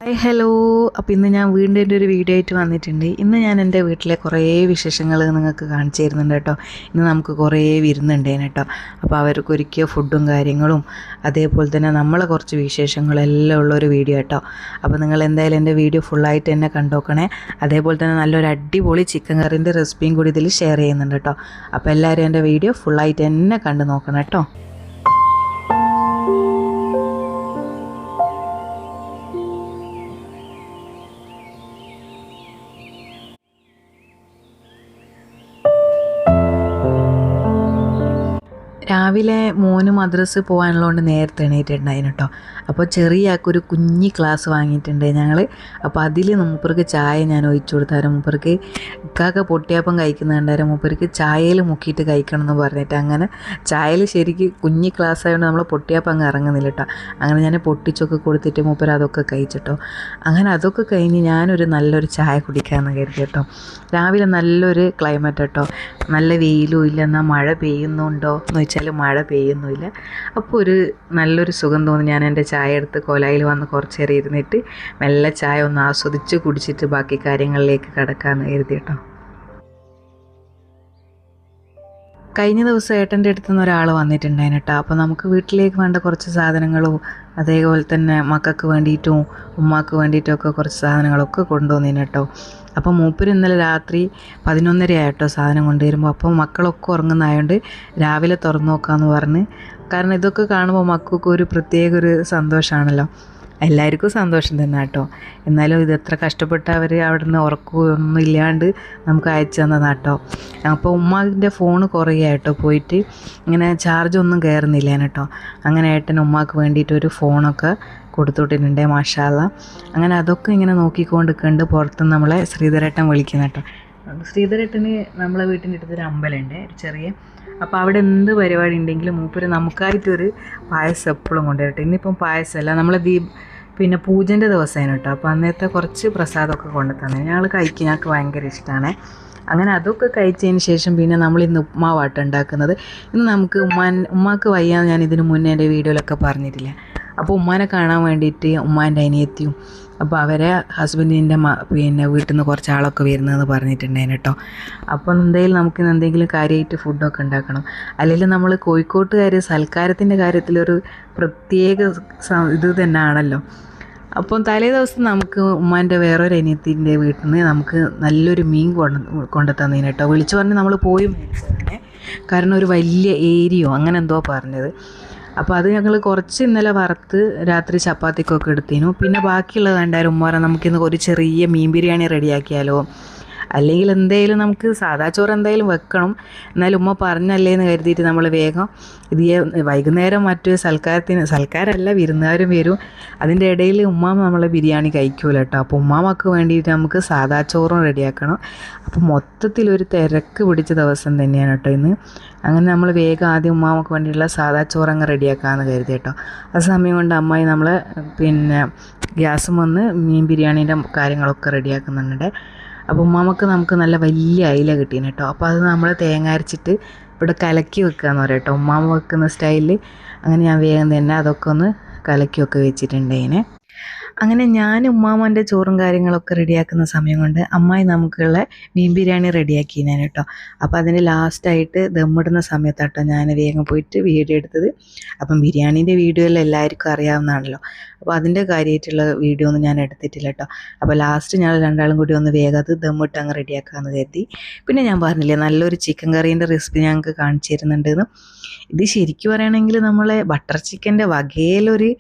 Hi hello. അപ്പോൾ ഇന്ന് ഞാൻ വീണ്ടും എൻ്റെ ഒരു വീഡിയോ ആയിട്ട് വന്നിട്ടുണ്ട്. ഇന്ന് ഞാൻ എൻ്റെ വീട്ടിലെ കുറേ വിശേഷങ്ങൾ നിങ്ങൾക്ക് കാണിച്ചു തരുന്നുണ്ട് കേട്ടോ. ഇന്ന് നമുക്ക് കുറേ വിരുന്നുണ്ടേനെ കേട്ടോ. അപ്പോൾ അവർക്ക് ഒരുക്കിയ ഫുഡും കാര്യങ്ങളും അതേപോലെ തന്നെ നമ്മളെ കുറച്ച് വിശേഷങ്ങളെല്ലാം ഉള്ളൊരു വീഡിയോ കേട്ടോ. അപ്പോൾ നിങ്ങൾ എന്തായാലും എൻ്റെ വീഡിയോ ഫുള്ളായിട്ട് തന്നെ കണ്ടോക്കണേ. അതേപോലെ തന്നെ നല്ലൊരു അടിപൊളി ചിക്കൻ കറിൻ്റെ റെസിപ്പിയും കൂടി ഇതിൽ ഷെയർ ചെയ്യുന്നുണ്ട് കേട്ടോ. അപ്പോൾ എല്ലാവരും എൻ്റെ വീഡിയോ ഫുള്ളായിട്ട് തന്നെ കണ്ടു നോക്കണം കേട്ടോ. രാവിലെ മോന് മദ്രസ് പോകാനുള്ളതുകൊണ്ട് നേരത്തെ എണീറ്റിട്ടുണ്ടായിരുന്നു കേട്ടോ. അപ്പോൾ ചെറിയ ആൾക്കൊരു കുഞ്ഞി ക്ലാസ് വാങ്ങിയിട്ടുണ്ട് ഞങ്ങൾ. അപ്പോൾ അതിൽ മൂപ്പർക്ക് ചായ ഞാൻ ഒഴിച്ചു കൊടുത്താലും മൂപ്പർക്ക് ഇക്കാക്ക പൊട്ടിയപ്പം കഴിക്കുന്നുണ്ടായിരുന്നു. മൂപ്പർക്ക് ചായയിൽ മുക്കിയിട്ട് കഴിക്കണം എന്ന് പറഞ്ഞിട്ട് അങ്ങനെ ചായയിൽ ശരിക്ക് കുഞ്ഞി ക്ലാസ് ആയതുകൊണ്ട് നമ്മൾ പൊട്ടിയപ്പം അങ്ങ് ഇറങ്ങുന്നില്ല കേട്ടോ. അങ്ങനെ ഞാൻ പൊട്ടിച്ചൊക്കെ കൊടുത്തിട്ട് മൂപ്പർ അതൊക്കെ കഴിച്ചിട്ടോ. അങ്ങനെ അതൊക്കെ കഴിഞ്ഞ് ഞാനൊരു നല്ലൊരു ചായ കുടിക്കാമെന്ന് കരുതി കേട്ടോ. രാവിലെ നല്ലൊരു ക്ലൈമറ്റ് കേട്ടോ. നല്ല വെയിലും ഇല്ല, എന്നാൽ മഴ പെയ്യുന്നുണ്ടോ എന്ന് വെച്ചാൽ മഴ പെയ്യുന്നുമില്ല. അപ്പോൾ ഒരു നല്ലൊരു സുഖം തോന്നി. ഞാൻ എൻ്റെ ചായ എടുത്ത് കോലായിൽ വന്ന് കുറച്ച് നേരം ഇരുന്നിട്ട് മെല്ലെ ചായ ഒന്ന് ആസ്വദിച്ച് കുടിച്ചിട്ട് ബാക്കി കാര്യങ്ങളിലേക്ക് കടക്കാമെന്ന് കരുതി കേട്ടോ. കഴിഞ്ഞ ദിവസം ഏട്ടൻ്റെ അടുത്ത് നിന്ന് ഒരാൾ വന്നിട്ടുണ്ടായിരുന്നു കേട്ടോ. അപ്പോൾ നമുക്ക് വീട്ടിലേക്ക് വേണ്ട കുറച്ച് സാധനങ്ങളും അതേപോലെ തന്നെ മക്കൾക്ക് വേണ്ടിയിട്ടും ഉമ്മാക്ക് വേണ്ടിയിട്ടുമൊക്കെ കുറച്ച് സാധനങ്ങളൊക്കെ കൊണ്ടുവന്നേനെ കേട്ടോ. അപ്പോൾ മൂപ്പര് ഇന്നലെ രാത്രി 11:30 ആയിട്ടോ സാധനം കൊണ്ടുവരുമ്പോൾ. അപ്പോൾ മക്കളൊക്കെ ഉറങ്ങുന്നതായതുകൊണ്ട് രാവിലെ തുറന്നു നോക്കാമെന്ന് പറഞ്ഞ്. കാരണം ഇതൊക്കെ കാണുമ്പോൾ മക്കൾക്ക് ഒരു പ്രത്യേക ഒരു സന്തോഷമാണല്ലോ. എല്ലാവർക്കും സന്തോഷം തന്നെ കേട്ടോ. എന്നാലും ഇത് എത്ര കഷ്ടപ്പെട്ട് അവർ അവിടെ നിന്ന് ഉറക്കമൊന്നും ഇല്ലാണ്ട് നമുക്ക് അയച്ചു തന്നതാണ് കേട്ടോ. അപ്പോൾ ഉമ്മാൻ്റെ ഫോണ് കുറേ ആയിട്ടോ പോയിട്ട് ഇങ്ങനെ ചാർജൊന്നും കയറുന്നില്ല കേട്ടോ. അങ്ങനെ ഏട്ടൻ ഉമ്മാക്ക് വേണ്ടിയിട്ടൊരു ഫോണൊക്കെ കൊടുത്തുവിട്ടിട്ടുണ്ട് മാഷാ അല്ലാ. അങ്ങനെ അതൊക്കെ ഇങ്ങനെ നോക്കിക്കൊണ്ടിരിക്കുന്നുണ്ട്. പുറത്തുനിന്ന് നമ്മളെ ശ്രീധരേട്ടൻ വിളിക്കുന്ന കേട്ടോ. ശ്രീധരേട്ടന് നമ്മളെ വീട്ടിൻ്റെ അടുത്തൊരു അമ്പലമുണ്ട്, ഒരു ചെറിയ. അപ്പോൾ അവിടെ എന്ത് പരിപാടി ഉണ്ടെങ്കിലും മൂപ്പര് നമുക്കായിട്ടൊരു പായസം എപ്പോഴും കൊണ്ടുവരട്ടെ. ഇന്നിപ്പം പായസമല്ല, നമ്മളെ പിന്നെ പൂജൻ്റെ ദിവസമാണ് കേട്ടോ. അപ്പോൾ അന്നത്തെ കുറച്ച് പ്രസാദമൊക്കെ കൊണ്ടു തന്നെ ഞങ്ങൾ കഴിക്കും. ഞങ്ങൾക്ക് ഭയങ്കര ഇഷ്ടമാണ്. അങ്ങനെ അതൊക്കെ കഴിച്ചതിന് ശേഷം പിന്നെ നമ്മൾ ഇന്ന് ഉപ്മാവാട്ടം ഉണ്ടാക്കുന്നത്. ഇന്ന് നമുക്ക് ഉമ്മാക്ക് വയ്യാന്ന് ഞാൻ ഇതിന് മുന്നേ എൻ്റെ വീഡിയോയിലൊക്കെ പറഞ്ഞിട്ടില്ല. അപ്പോൾ ഉമ്മാനെ കാണാൻ വേണ്ടിയിട്ട് ഉമ്മാൻ്റെ അനിയത്തിയും അപ്പോൾ അവരെ ഹസ്ബൻഡിൻ്റെ പിന്നെ വീട്ടിൽ നിന്ന് കുറച്ച് ആളൊക്കെ വരുന്നതെന്ന് പറഞ്ഞിട്ടുണ്ടായിരുന്നു കേട്ടോ. അപ്പോൾ എന്തായാലും നമുക്കിന്ന് എന്തെങ്കിലും കാര്യമായിട്ട് ഫുഡൊക്കെ ഉണ്ടാക്കണം. അല്ലെങ്കിൽ നമ്മൾ കോഴിക്കോട്ടുകാർ സൽക്കാരത്തിൻ്റെ കാര്യത്തിലൊരു പ്രത്യേക ഇത് തന്നെയാണല്ലോ. അപ്പം തലേ ദിവസം നമുക്ക് ഉമ്മാൻ്റെ വേറൊരു അനിയത്തിൻ്റെ വീട്ടിൽ നിന്ന് നമുക്ക് നല്ലൊരു മീൻ കൊണ്ടു തന്നേനെ കേട്ടോ. വിളിച്ചു പറഞ്ഞ് നമ്മൾ പോയി മേടിച്ചതന്നെ. കാരണം ഒരു വലിയ ഏരിയോ അങ്ങനെ എന്തോ പറഞ്ഞത്. അപ്പോൾ അത് ഞങ്ങൾ കുറച്ച് ഇന്നലെ വറുത്ത് രാത്രി ചപ്പാത്തിക്കൊക്കെ എടുത്തിനു. പിന്നെ ബാക്കിയുള്ളത് കണ്ടാലും ഉമ്മ പറഞ്ഞാൽ നമുക്കിന്ന് ഒരു ചെറിയ മീൻ ബിരിയാണി റെഡിയാക്കിയാലോ, അല്ലെങ്കിൽ എന്തായാലും നമുക്ക് സാദാ ചോറ് എന്തായാലും വെക്കണം. എന്നാലും ഉമ്മ പറഞ്ഞല്ലേ എന്ന് കരുതിയിട്ട് നമ്മൾ വേഗം ഇത് വൈകുന്നേരം മറ്റു സൽക്കാരമല്ല വിരുന്നുകാരും വരും. അതിൻ്റെ ഇടയിൽ ഉമ്മാമ നമ്മളെ ബിരിയാണി കഴിക്കൂല കേട്ടോ. അപ്പോൾ ഉമ്മാമക്ക് വേണ്ടിയിട്ട് നമുക്ക് സാദാ ചോറും റെഡിയാക്കണം. അപ്പോൾ മൊത്തത്തിലൊരു തിരക്ക് പിടിച്ച ദിവസം തന്നെയാണ് കേട്ടോ ഇന്ന്. അങ്ങനെ നമ്മൾ വേഗം ആദ്യം ഉമ്മാമക്ക് വേണ്ടിയിട്ടുള്ള സാദാ ചോറ് അങ്ങ് റെഡിയാക്കാമെന്ന് കരുതി കേട്ടോ. ആ സമയം കൊണ്ട് അമ്മായി നമ്മളെ പിന്നെ ഗ്യാസും വന്ന് മീൻ ബിരിയാണീൻ്റെ കാര്യങ്ങളൊക്കെ റെഡിയാക്കുന്നുണ്ട്. അപ്പോൾ നമുക്ക് നല്ല വലിയ അയില കിട്ടീന് കേട്ടോ. അപ്പോൾ അത് നമ്മൾ തേങ്ങ അരച്ചിട്ട് ഇവിടെ കലക്കി വെക്കുകയെന്ന് പറയാം കേട്ടോ, ഉമ്മാമ വെക്കുന്ന സ്റ്റൈലിൽ. അങ്ങനെ ഞാൻ വേഗം തന്നെ അതൊക്കെ ഒന്ന് കലക്കിയൊക്കെ വെച്ചിട്ടുണ്ടേനെ. അങ്ങനെ ഞാൻ ഉമ്മാമൻ്റെ ചോറും കാര്യങ്ങളൊക്കെ റെഡിയാക്കുന്ന സമയം കൊണ്ട് അമ്മായി നമുക്കുള്ള മീൻ ബിരിയാണി റെഡിയാക്കിയാണ് കേട്ടോ. അപ്പോൾ അതിന് ലാസ്റ്റായിട്ട് ദമ്മിടുന്ന സമയത്താട്ടോ ഞാൻ വേഗം പോയിട്ട് വീഡിയോ എടുത്തത്. അപ്പം ബിരിയാണീൻ്റെ വീഡിയോ എല്ലാം എല്ലാവർക്കും അറിയാവുന്നതാണല്ലോ. അപ്പോൾ അതിൻ്റെ കാര്യമായിട്ടുള്ള വീഡിയോ ഒന്നും ഞാൻ എടുത്തിട്ടില്ല കേട്ടോ. അപ്പോൾ ലാസ്റ്റ് ഞങ്ങൾ രണ്ടാളും കൂടി ഒന്ന് വേഗം അത് ദമ്മിട്ട് അങ്ങ് റെഡിയാക്കാമെന്ന് കരുതി. പിന്നെ ഞാൻ പറഞ്ഞില്ലേ നല്ലൊരു ചിക്കൻ കറീൻ്റെ റെസിപ്പി ഞങ്ങൾക്ക് കാണിച്ചു തരുന്നുണ്ടെന്ന്. ഇത് ശരിക്കും പറയുകയാണെങ്കിൽ നമ്മളെ ബട്ടർ ചിക്കൻ്റെ വകയിലൊരു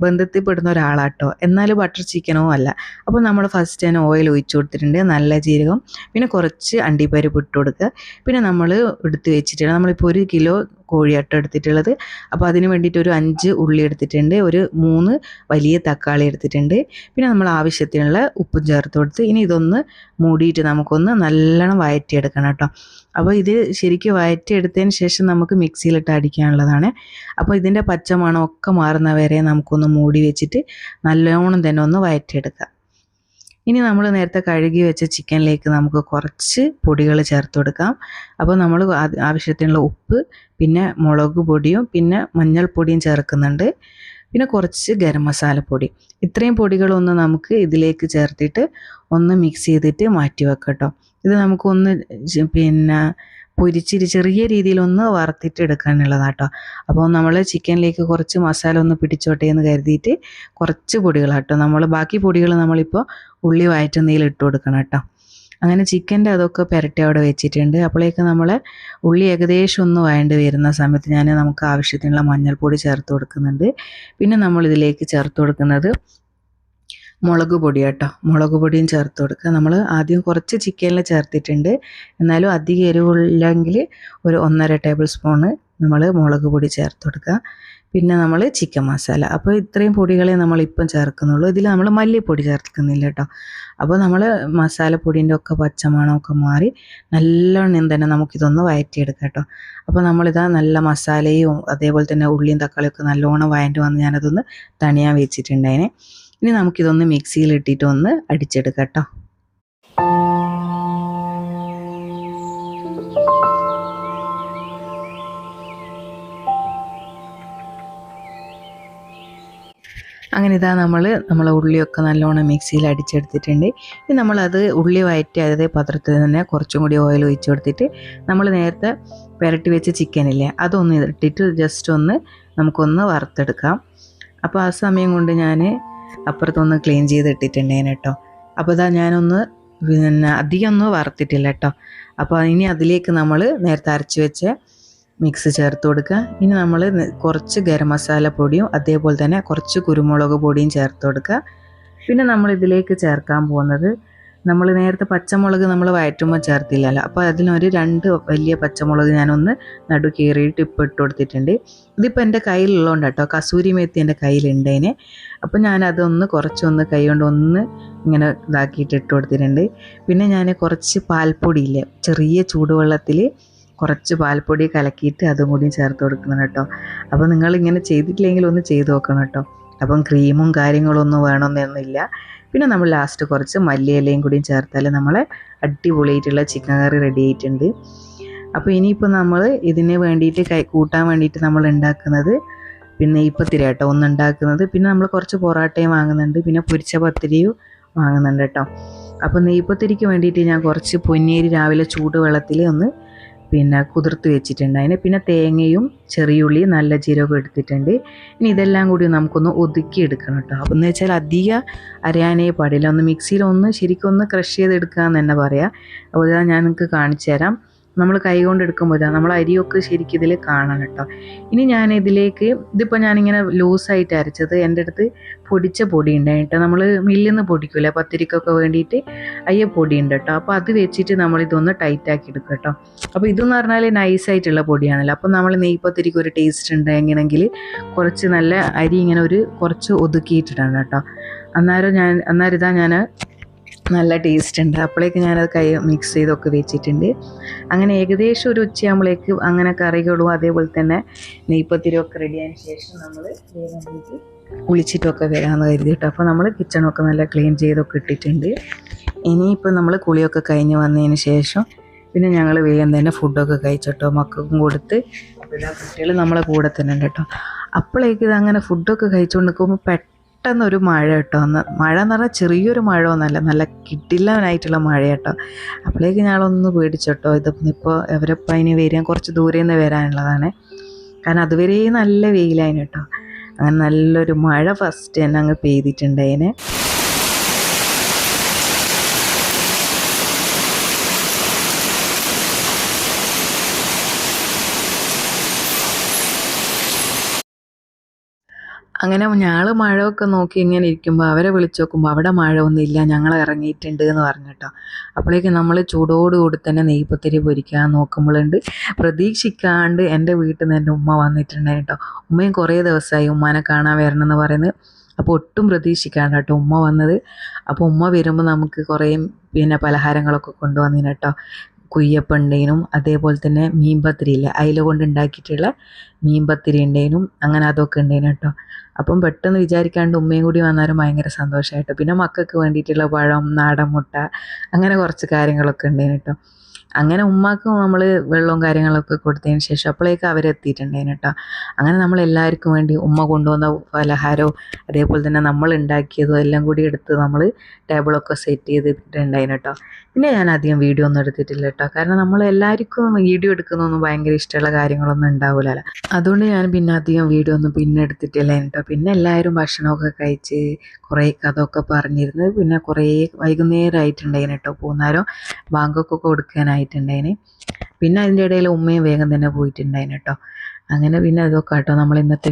ബന്ധത്തിൽപ്പെടുന്ന ഒരാളാട്ടോ. എന്നാലും ബട്ടർ ചിക്കനോ അല്ല. അപ്പോൾ നമ്മൾ ഫസ്റ്റ് തന്നെ ഓയിൽ ഒഴിച്ചു കൊടുത്തിട്ടുണ്ട്, നല്ല ജീരകം, പിന്നെ കുറച്ച് അണ്ടിപ്പരിപ്പ് ഇട്ട് കൊടുക്കുക. പിന്നെ നമ്മൾ എടുത്ത് വെച്ചിട്ടുണ്ട്, നമ്മളിപ്പോൾ 1 കിലോ കോഴിയാട്ടം എടുത്തിട്ടുള്ളത്. അപ്പോൾ അതിന് വേണ്ടിയിട്ട് ഒരു 5 ഉള്ളി എടുത്തിട്ടുണ്ട്, ഒരു 3 വലിയ തക്കാളി എടുത്തിട്ടുണ്ട്. പിന്നെ നമ്മൾ ആവശ്യത്തിനുള്ള ഉപ്പും ചേർത്ത് കൊടുത്ത് ഇനി ഇതൊന്ന് മൂടിയിട്ട് നമുക്കൊന്ന് നല്ലോണം വഴറ്റിയെടുക്കണം കേട്ടോ. അപ്പോൾ ഇത് ശരിക്കും വഴറ്റിയെടുത്തതിന് ശേഷം നമുക്ക് മിക്സിയിലിട്ട് അടിക്കാനുള്ളതാണ്. അപ്പോൾ ഇതിൻ്റെ പച്ചമണമൊക്കെ മാറുന്നവരെ നമുക്കൊന്ന് മൂടി വെച്ചിട്ട് നല്ലോണം തന്നെ ഒന്ന് വഴറ്റിയെടുക്കുക. ഇനി നമ്മൾ നേരത്തെ കഴുകി വെച്ച ചിക്കനിലേക്ക് നമുക്ക് കുറച്ച് പൊടികൾ ചേർത്ത് കൊടുക്കാം. അപ്പോൾ നമ്മൾ ആവശ്യത്തിനുള്ള ഉപ്പ്, പിന്നെ മുളക് പൊടിയും പിന്നെ മഞ്ഞൾപ്പൊടിയും ചേർക്കുന്നുണ്ട്. പിന്നെ കുറച്ച് ഗരം മസാലപ്പൊടി. ഇത്രയും പൊടികളൊന്ന് നമുക്ക് ഇതിലേക്ക് ചേർത്തിട്ട് ഒന്ന് മിക്സ് ചെയ്തിട്ട് മാറ്റി വെക്കാം കേട്ടോ. ഇത് നമുക്കൊന്ന് പിന്നെ പൊരിച്ചിട്ട് ചെറിയ രീതിയിലൊന്ന് വറുത്തിട്ട് എടുക്കാനുള്ളതാട്ടോ. അപ്പോൾ നമ്മൾ ചിക്കനിലേക്ക് കുറച്ച് മസാല ഒന്ന് പിടിച്ചോട്ടെ എന്ന് കരുതിയിട്ട് കുറച്ച് പൊടികളാട്ടോ. ബാക്കി പൊടികൾ നമ്മളിപ്പോൾ ഉള്ളി വഴറ്റുന്നതിൽ ഇട്ട് കൊടുക്കണം കേട്ടോ. അങ്ങനെ ചിക്കൻ്റെ അതൊക്കെ പുരട്ടി അവിടെ വെച്ചിട്ടുണ്ട്. അപ്പോഴേക്ക് നമ്മൾ ഉള്ളി ഏകദേശം ഒന്ന് വഴണ്ട് വരുന്ന സമയത്ത് നമുക്ക് ആവശ്യത്തിനുള്ള മഞ്ഞൾപ്പൊടി ചേർത്ത് കൊടുക്കുന്നുണ്ട്. പിന്നെ നമ്മളിതിലേക്ക് ചേർത്ത് കൊടുക്കുന്നത് മുളക് പൊടി കേട്ടോ. മുളക് പൊടിയും ചേർത്ത് കൊടുക്കുക. നമ്മൾ ആദ്യം കുറച്ച് ചിക്കനിൽ ചേർത്തിട്ടുണ്ട്. എന്നാലും അധികം എരിവില്ലെങ്കിൽ ഒരു 1.5 ടേബിൾ സ്പൂണ് നമ്മൾ മുളക് പൊടി ചേർത്ത് കൊടുക്കുക. പിന്നെ നമ്മൾ ചിക്കൻ മസാല. അപ്പോൾ ഇത്രയും പൊടികളെ നമ്മളിപ്പം ചേർക്കുന്നുള്ളൂ. ഇതിൽ നമ്മൾ മല്ലിപ്പൊടി ചേർക്കുന്നില്ല കേട്ടോ. അപ്പോൾ നമ്മൾ മസാലപ്പൊടിൻ്റെ ഒക്കെ പച്ചമണമൊക്കെ മാറി നല്ലോണം തന്നെ നമുക്കിതൊന്ന് വഴറ്റിയെടുക്കാം കേട്ടോ. അപ്പോൾ നമ്മളിതാ നല്ല മസാലയും അതേപോലെ തന്നെ ഉള്ളിയും തക്കാളിയൊക്കെ നല്ലോണം വഴണ്ട് വന്ന് ഞാനതൊന്ന് തണിയാൻ വെച്ചിട്ടുണ്ടതിനെ. ഇനി നമുക്കിതൊന്ന് മിക്സിയിൽ ഇട്ടിട്ട് ഒന്ന് അടിച്ചെടുക്കാം കേട്ടോ. അങ്ങനെ ഇതാ നമ്മളെ ഉള്ളിയൊക്കെ നല്ലോണം മിക്സിയിൽ അടിച്ചെടുത്തിട്ടുണ്ട്. ഇനി നമ്മളത് ഉള്ളി വഴറ്റി അതേ പാത്രത്തിൽ തന്നെ കുറച്ചും കൂടി ഓയിൽ ഒഴിച്ച് കൊടുത്തിട്ട് നമ്മൾ നേരത്തെ പുരട്ടി വെച്ച ചിക്കനില്ലേ അതൊന്ന് ഇട്ടിട്ട് ജസ്റ്റ് ഒന്ന് നമുക്കൊന്ന് വറുത്തെടുക്കാം. അപ്പോൾ ആ സമയം കൊണ്ട് ഞാൻ അപ്പുറത്തൊന്ന് ക്ലീൻ ചെയ്തിട്ടിട്ടുണ്ടേനെ കേട്ടോ. അപ്പോൾ ഇതാ ഞാനൊന്ന് അധികം ഒന്നും വറുത്തിട്ടില്ല കേട്ടോ. അപ്പോൾ ഇനി അതിലേക്ക് നമ്മൾ നേരത്തെ അരച്ച് വെച്ച മിക്സ് ചേർത്ത് കൊടുക്കുക. ഇനി നമ്മൾ കുറച്ച് ഗരം മസാല പൊടിയും അതേപോലെ തന്നെ കുറച്ച് കുരുമുളക് പൊടിയും ചേർത്ത് കൊടുക്കുക. പിന്നെ നമ്മളിതിലേക്ക് ചേർക്കാൻ പോകുന്നത് നമ്മൾ നേരത്തെ പച്ചമുളക് നമ്മൾ വഴറ്റുമ്പോൾ ചേർത്തില്ലല്ലോ. അപ്പോൾ അതിനൊരു 2 വലിയ പച്ചമുളക് ഞാനൊന്ന് നടു കീറിയിട്ട് ഇപ്പോൾ ഇട്ട് കൊടുത്തിട്ടുണ്ട്. ഇതിപ്പോൾ എൻ്റെ കയ്യിലുള്ളതുകൊണ്ട് കേട്ടോ. കസൂരി മേത്തി എൻ്റെ കയ്യിലുണ്ടതിന്. അപ്പോൾ ഞാനതൊന്ന് കുറച്ചൊന്ന് കൈ കൊണ്ട് ഒന്ന് ഇങ്ങനെ ഇതാക്കിയിട്ട് ഇട്ട് കൊടുത്തിട്ടുണ്ട്. പിന്നെ ഞാൻ കുറച്ച് പാൽപ്പൊടിയില്ലേ ചെറിയ ചൂടുവെള്ളത്തിൽ കുറച്ച് പാൽപ്പൊടി കലക്കിയിട്ട് അതും കൂടി ചേർത്ത് കൊടുക്കണം കേട്ടോ. അപ്പോൾ നിങ്ങളിങ്ങനെ ചെയ്തിട്ടില്ലെങ്കിൽ ഒന്ന് ചെയ്ത് നോക്കണം കേട്ടോ. അപ്പം ക്രീമും കാര്യങ്ങളൊന്നും വേണമെന്നൊന്നുമില്ല. പിന്നെ നമ്മൾ ലാസ്റ്റ് കുറച്ച് മല്ലിയിലയും കൂടി ചേർത്താൽ നമ്മളെ അടിപൊളിയായിട്ടുള്ള ചിക്കൻ കറി റെഡി ആയിട്ടുണ്ട്. അപ്പോൾ ഇനിയിപ്പോൾ നമ്മൾ ഇതിന് വേണ്ടിയിട്ട് കൂട്ടാൻ വേണ്ടിയിട്ട് നമ്മൾ ഉണ്ടാക്കുന്നത് പിന്നെ നെയ്പ്പത്തിരി കേട്ടോ ഒന്നുണ്ടാക്കുന്നത്. പിന്നെ നമ്മൾ കുറച്ച് പൊറാട്ടയും വാങ്ങുന്നുണ്ട്. പിന്നെ പൊരിച്ച പത്തിരിയും വാങ്ങുന്നുണ്ട് കേട്ടോ. അപ്പോൾ നെയ്പ്പത്തിരിക്ക് വേണ്ടിയിട്ട് ഞാൻ കുറച്ച് പൊന്നിയരി രാവിലെ ചൂടുവെള്ളത്തിൽ ഒന്ന് കുതിർത്ത് വെച്ചിട്ടുണ്ട്. അതിന് പിന്നെ തേങ്ങയും ചെറിയുള്ളി നല്ല ജീരകം എടുത്തിട്ടുണ്ട്. ഇനി ഇതെല്ലാം കൂടി നമുക്കൊന്ന് ഒതുക്കി എടുക്കണം കേട്ടോ. അപ്പോൾ എന്ന് വെച്ചാൽ അധികം അരയാനേ പാടില്ല. ഒന്ന് മിക്സിയിൽ ശരിക്കും ഒന്ന് ക്രഷ് ചെയ്തെടുക്കുക എന്ന് തന്നെ പറയാം. അപ്പോൾ ഇതാ ഞാൻ നിങ്ങൾക്ക് കാണിച്ചു തരാം. നമ്മൾ കൈ കൊണ്ട് എടുക്കുമ്പോൾ നമ്മൾ അരിയൊക്കെ ശരിക്കും ഇതിൽ കാണണം കേട്ടോ. ഇനി ഞാൻ ഇതിപ്പോൾ ഞാനിങ്ങനെ ലൂസായിട്ട് അരച്ചത് എൻ്റെ അടുത്ത് പൊടിച്ച പൊടി ഉണ്ടായിട്ട് നമ്മൾ മില്ലിൽ നിന്ന് പൊടിക്കില്ല പത്തിരിക്കൊക്കെ വേണ്ടിയിട്ട് പൊടി ഉണ്ട് കേട്ടോ. അപ്പോൾ അത് വെച്ചിട്ട് നമ്മളിതൊന്ന് ടൈറ്റാക്കി എടുക്കുക കേട്ടോ. അപ്പോൾ ഇതെന്ന് പറഞ്ഞാൽ നൈസായിട്ടുള്ള പൊടിയാണല്ലോ. അപ്പോൾ നമ്മൾ നെയ്പത്തിരിക്ക് ഒരു ടേസ്റ്റ് ഉണ്ട് എങ്ങനെയെങ്കിൽ കുറച്ച് നല്ല അരി ഇങ്ങനെ കുറച്ച് ഒതുക്കിയിട്ടിട്ടാണ് കേട്ടോ. അന്നേരം ഇതാ ഞാൻ നല്ല ടേസ്റ്റ് ഉണ്ട്. അപ്പോഴേക്ക് ഞാനത് മിക്സ് ചെയ്തൊക്കെ വെച്ചിട്ടുണ്ട്. അങ്ങനെ ഏകദേശം ഒരു ഉച്ചയാകുമ്പോഴേക്ക് അങ്ങനെ കറികളും അതേപോലെ തന്നെ നെയ്പത്തിരിയൊക്കെ റെഡിയായതിനു ശേഷം നമ്മൾ കുളിച്ചിട്ടൊക്കെ വരാമെന്ന് കരുതിയിട്ട് അപ്പോൾ നമ്മൾ കിച്ചണൊക്കെ നല്ല ക്ലീൻ ചെയ്തൊക്കെ ഇട്ടിട്ടുണ്ട്. ഇനിയിപ്പോൾ നമ്മൾ കുളിയൊക്കെ കഴിഞ്ഞ് വന്നതിന് ശേഷം പിന്നെ ഞങ്ങൾ വേഗം തന്നെ ഫുഡൊക്കെ കഴിച്ചിട്ടോ മക്കൾക്കും കൊടുത്ത്. അപ്പോൾ ഇതാ കുട്ടികൾ നമ്മളെ കൂടെ തന്നെ ഉണ്ട് കേട്ടോ. അപ്പോഴേക്ക് ഇതങ്ങനെ ഫുഡൊക്കെ കഴിച്ചുകൊണ്ട് നിൽക്കുമ്പോൾ പെട്ടെന്നൊരു മഴ കേട്ടോ. മഴ എന്ന് പറഞ്ഞാൽ ചെറിയൊരു മഴ ഒന്നല്ല, നല്ല കിട്ടില്ലവനായിട്ടുള്ള മഴ കേട്ടോ. അപ്പോഴേക്ക് ഞങ്ങളൊന്ന് പേടിച്ചോട്ടോ. ഇതിപ്പോൾ എവരപ്പം അതിന് വരാൻ കുറച്ച് ദൂരെ നിന്ന് വരാനുള്ളതാണ്. കാരണം അതുവരെ നല്ല വെയിലായിന് കേട്ടോ. അങ്ങനെ നല്ലൊരു മഴ ഫസ്റ്റ് തന്നെ അങ്ങ് പെയ്തിട്ടുണ്ട് അതിന്. അങ്ങനെ ഞങ്ങൾ മഴയൊക്കെ നോക്കി ഇങ്ങനെ ഇരിക്കുമ്പോൾ അവരെ വിളിച്ച് നോക്കുമ്പോൾ അവിടെ മഴ ഒന്നുമില്ല, ഞങ്ങൾ ഇറങ്ങിയിട്ടുണ്ട് എന്ന് പറഞ്ഞിട്ടോ. അപ്പോഴേക്ക് നമ്മൾ ചൂടോടുകൂടി തന്നെ നെയ്പത്തിരി പൊരിക്കാൻ നോക്കുമ്പോഴുണ്ട് പ്രതീക്ഷിക്കാണ്ട് എൻ്റെ വീട്ടിൽ നിന്ന് എൻ്റെ ഉമ്മ വന്നിട്ടുണ്ടായി കേട്ടോ. ഉമ്മയും കുറേ ദിവസമായി ഉമ്മാനെ കാണാൻ വരണമെന്ന് പറയുന്നത്. അപ്പോൾ ഒട്ടും പ്രതീക്ഷിക്കാണ്ട് കേട്ടോ ഉമ്മ വന്നത്. അപ്പോൾ ഉമ്മ വരുമ്പോൾ നമുക്ക് കുറേ പലഹാരങ്ങളൊക്കെ കൊണ്ടുവന്നിന് കേട്ടോ. കുയ്യപ്പം ഉണ്ടേനും അതേപോലെ തന്നെ മീൻപത്തിരി ഇല്ല അയില കൊണ്ട് ഉണ്ടാക്കിയിട്ടുള്ള മീൻപത്തിരി ഉണ്ടേനും അങ്ങനെ അതൊക്കെ ഉണ്ടേനും കേട്ടോ. അപ്പം പെട്ടെന്ന് വിചാരിക്കാണ്ട് ഉമ്മയും കൂടി വന്നാലും ഭയങ്കര സന്തോഷമായിട്ടോ. പിന്നെ മക്കൾക്ക് വേണ്ടിയിട്ടുള്ള പഴം നാടൻ മുട്ട അങ്ങനെ കുറച്ച് കാര്യങ്ങളൊക്കെ ഉണ്ടേനും കേട്ടോ. അങ്ങനെ ഉമ്മാക്കും നമ്മൾ വെള്ളവും കാര്യങ്ങളൊക്കെ കൊടുത്തതിന് ശേഷം അപ്പോഴേക്കും അവരെത്തിയിട്ടുണ്ടായിരുന്നു കേട്ടോ. അങ്ങനെ നമ്മൾ എല്ലാവർക്കും വേണ്ടി ഉമ്മ കൊണ്ടുവന്ന പലഹാരവും അതേപോലെ തന്നെ നമ്മൾ ഉണ്ടാക്കിയതും എല്ലാം കൂടി എടുത്ത് നമ്മൾ ടേബിളൊക്കെ സെറ്റ് ചെയ്തിട്ടുണ്ടായിരുന്നു കേട്ടോ. പിന്നെ ഞാൻ അധികം വീഡിയോ ഒന്നും എടുത്തിട്ടില്ല കേട്ടോ, കാരണം നമ്മൾ എല്ലാവർക്കും വീഡിയോ എടുക്കുന്നൊന്നും ഭയങ്കര ഇഷ്ടമുള്ള കാര്യങ്ങളൊന്നും ഉണ്ടാവില്ലല്ലോ. അതുകൊണ്ട് ഞാൻ പിന്നെ അധികം വീഡിയോ ഒന്നും പിന്നെ എടുത്തിട്ടില്ല കേട്ടോ. പിന്നെ എല്ലാവരും ഭക്ഷണമൊക്കെ കഴിച്ച് കുറേ കഥയൊക്കെ പറഞ്ഞിരുന്നത് പിന്നെ കുറേ വൈകുന്നേരമായിട്ടുണ്ടായിരുന്നു കേട്ടോ. പോകുന്നേരം ബാങ്കൊക്കെ കൊടുക്കാനായിട്ടുണ്ടായിന്. പിന്നെ അതിൻ്റെ ഇടയിൽ ഉമ്മയും വേഗം തന്നെ പോയിട്ടുണ്ടായിരുന്നു കേട്ടോ. അങ്ങനെ പിന്നെ അതൊക്കെ കേട്ടോ നമ്മൾ ഇന്നത്തെ